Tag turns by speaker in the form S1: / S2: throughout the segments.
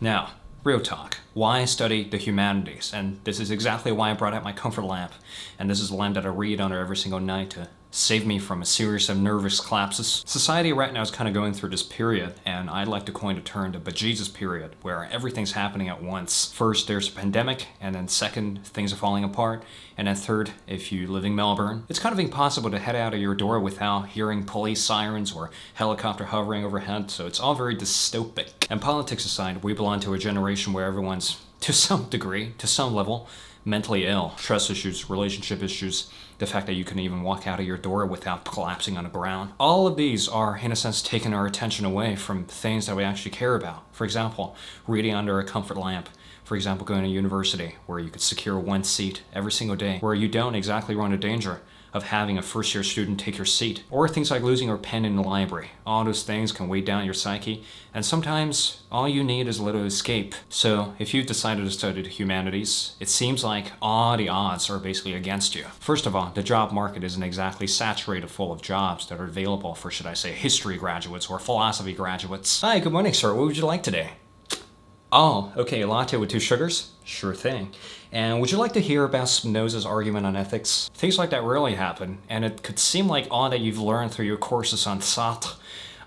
S1: Now, real talk. Why study the humanities? And this is exactly why I brought out my comfort lamp. And this is the lamp that I read under every single night to save me from a series of nervous collapses. Society right now is kind of going through this period, and I'd like to coin a term, the bejesus period, where everything's happening at once. First, there's a pandemic, and then second, things are falling apart, and then third, if you live in Melbourne, it's kind of impossible to head out of your door without hearing police sirens or helicopter hovering overhead, so it's all very dystopic. And politics aside, we belong to a generation where everyone's, to some degree, to some level, mentally ill. Trust issues, relationship issues, the fact that you can even walk out of your door without collapsing on the ground. All of these are, in a sense, taking our attention away from things that we actually care about. For example, reading under a comfort lamp. For example, going to university, where you could secure one seat every single day, where you don't exactly run a danger of having a first-year student take your seat. Or things like losing your pen in the library. All those things can weigh down your psyche, and sometimes all you need is a little escape. So if you've decided to study the humanities, it seems like all the odds are basically against you. First of all, the job market isn't exactly saturated full of jobs that are available for, should I say, history graduates or philosophy graduates. Hi, good morning, sir. What would you like today? Oh, okay, a latte with 2 sugars? Sure thing. And would you like to hear about Spinoza's argument on ethics? Things like that really happen, and it could seem like all that you've learned through your courses on Sartre,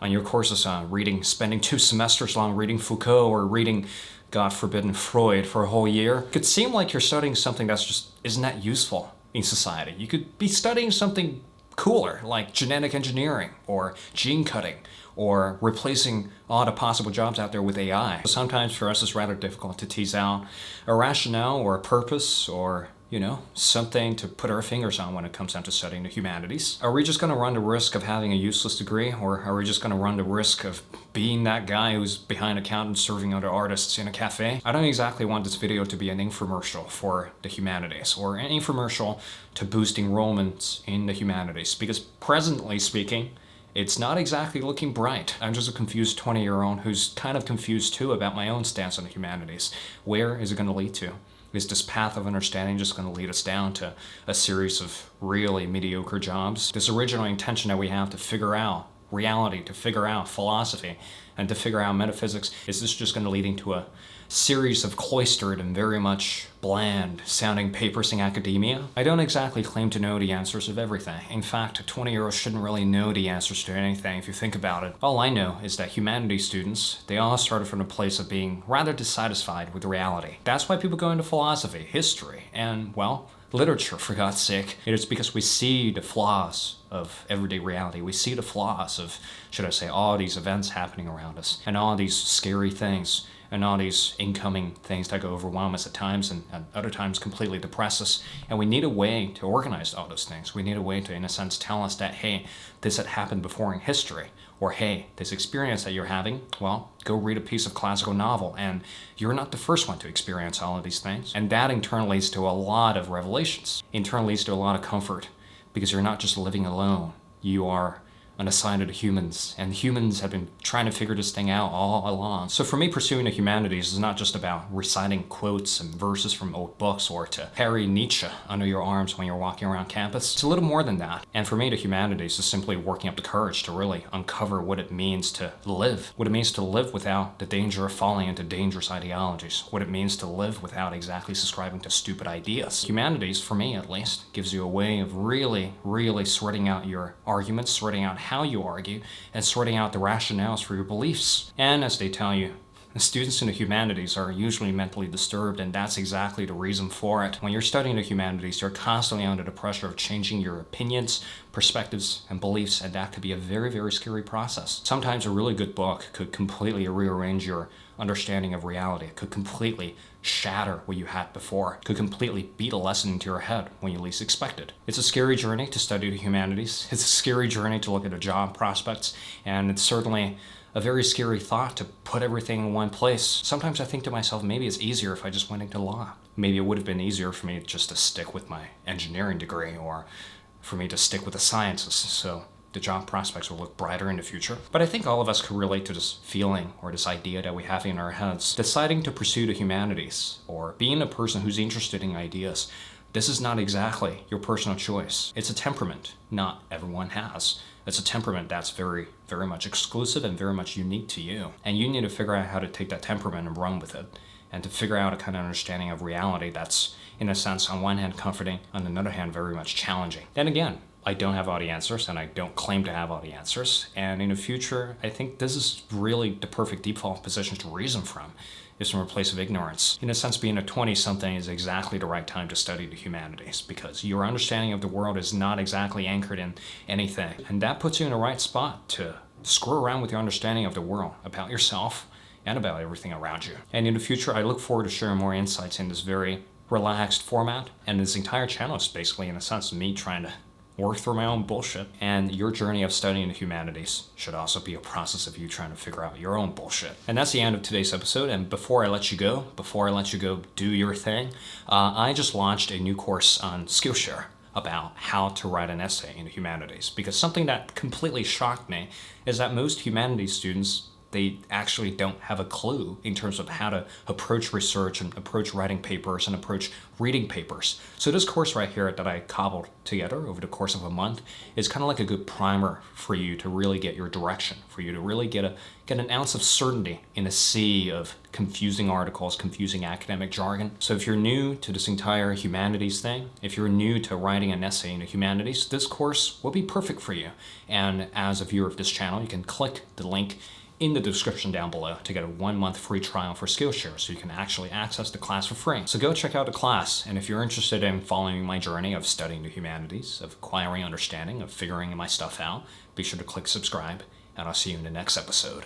S1: on your courses on spending 2 semesters long reading Foucault or reading, God forbid, Freud for a whole year. It could seem like you're studying something that's just isn't that useful in society. You could be studying something cooler, like genetic engineering or gene cutting, or replacing all the possible jobs out there with AI. Sometimes for us it's rather difficult to tease out a rationale or a purpose or, something to put our fingers on when it comes down to studying the humanities. Are we just going to run the risk of having a useless degree, or are we just going to run the risk of being that guy who's behind a counter serving other artists in a cafe? I don't exactly want this video to be an infomercial for the humanities, or an infomercial to boost enrollment in the humanities, because presently speaking, it's not exactly looking bright. I'm just a confused 20-year-old who's kind of confused too about my own stance on the humanities. Where is it going to lead to? Is this path of understanding just going to lead us down to a series of really mediocre jobs? This original intention that we have to figure out reality, to figure out philosophy, and to figure out metaphysics, is this just going to lead into a series of cloistered and very much bland sounding papers in academia? I don't exactly claim to know the answers of everything. In fact, a 20-year-old shouldn't really know the answers to anything if you think about it. All I know is that humanities students, they all started from a place of being rather dissatisfied with reality. That's why people go into philosophy, history, and, well, literature, for God's sake. It is because we see the flaws of everyday reality. We see the flaws of, should I say, all these events happening around us, and all these scary things, and all these incoming things that go overwhelm us at times, and at other times completely depress us. And we need a way to organize all those things. We need a way to, in a sense, tell us that, hey, this had happened before in history. Or, hey, this experience that you're having, well, go read a piece of classical novel, and you're not the first one to experience all of these things. And that in turn leads to a lot of revelations. In turn leads to a lot of comfort, because you're not just living alone. You are on the side of the humans, and humans have been trying to figure this thing out all along. So for me, pursuing the humanities is not just about reciting quotes and verses from old books or to carry Nietzsche under your arms when you're walking around campus. It's a little more than that. And for me, the humanities is simply working up the courage to really uncover what it means to live. What it means to live without the danger of falling into dangerous ideologies. What it means to live without exactly subscribing to stupid ideas. Humanities, for me at least, gives you a way of really, really sorting out your arguments, sorting out how you argue, and sorting out the rationales for your beliefs. And as they tell you, the students in the humanities are usually mentally disturbed, and that's exactly the reason for it. When you're studying the humanities, you're constantly under the pressure of changing your opinions, perspectives, and beliefs, and that could be a very, very scary process. Sometimes a really good book could completely rearrange your understanding of reality. It could completely shatter what you had before. It could completely beat a lesson into your head when you least expect it. It's a scary journey to study the humanities. It's a scary journey to look at the job prospects, and it's certainly a very scary thought to put everything in one place. Sometimes I think to myself, maybe it's easier if I just went into law. Maybe it would have been easier for me just to stick with my engineering degree, or for me to stick with the sciences, so the job prospects will look brighter in the future. But I think all of us could relate to this feeling or this idea that we have in our heads. Deciding to pursue the humanities, or being a person who's interested in ideas, this is not exactly your personal choice. It's a temperament not everyone has. It's a temperament that's very, very much exclusive and very much unique to you. And you need to figure out how to take that temperament and run with it, and to figure out a kind of understanding of reality that's, in a sense, on one hand comforting, on another hand very much challenging. Then again, I don't have all the answers, and I don't claim to have all the answers. And in the future, I think this is really the perfect default position to reason from, is from a place of ignorance. In a sense, being a 20-something is exactly the right time to study the humanities, because your understanding of the world is not exactly anchored in anything. And that puts you in the right spot to screw around with your understanding of the world, about yourself, and about everything around you. And in the future, I look forward to sharing more insights in this very relaxed format. And this entire channel is basically, in a sense, me trying to work through my own bullshit. And your journey of studying the humanities should also be a process of you trying to figure out your own bullshit. And that's the end of today's episode. And before I let you go do your thing, I just launched a new course on Skillshare about how to write an essay in the humanities. Because something that completely shocked me is that most humanities students, they actually don't have a clue in terms of how to approach research and approach writing papers and approach reading papers. So this course right here that I cobbled together over the course of a month is kind of like a good primer for you to really get your direction, for you to really get an ounce of certainty in a sea of confusing articles, confusing academic jargon. So if you're new to this entire humanities thing, if you're new to writing an essay in the humanities, this course will be perfect for you. And as a viewer of this channel, you can click the link in the description down below to get a 1-month free trial for Skillshare, so you can actually access the class for free. So go check out the class, and if you're interested in following my journey of studying the humanities, of acquiring understanding, of figuring my stuff out, be sure to click subscribe, and I'll see you in the next episode.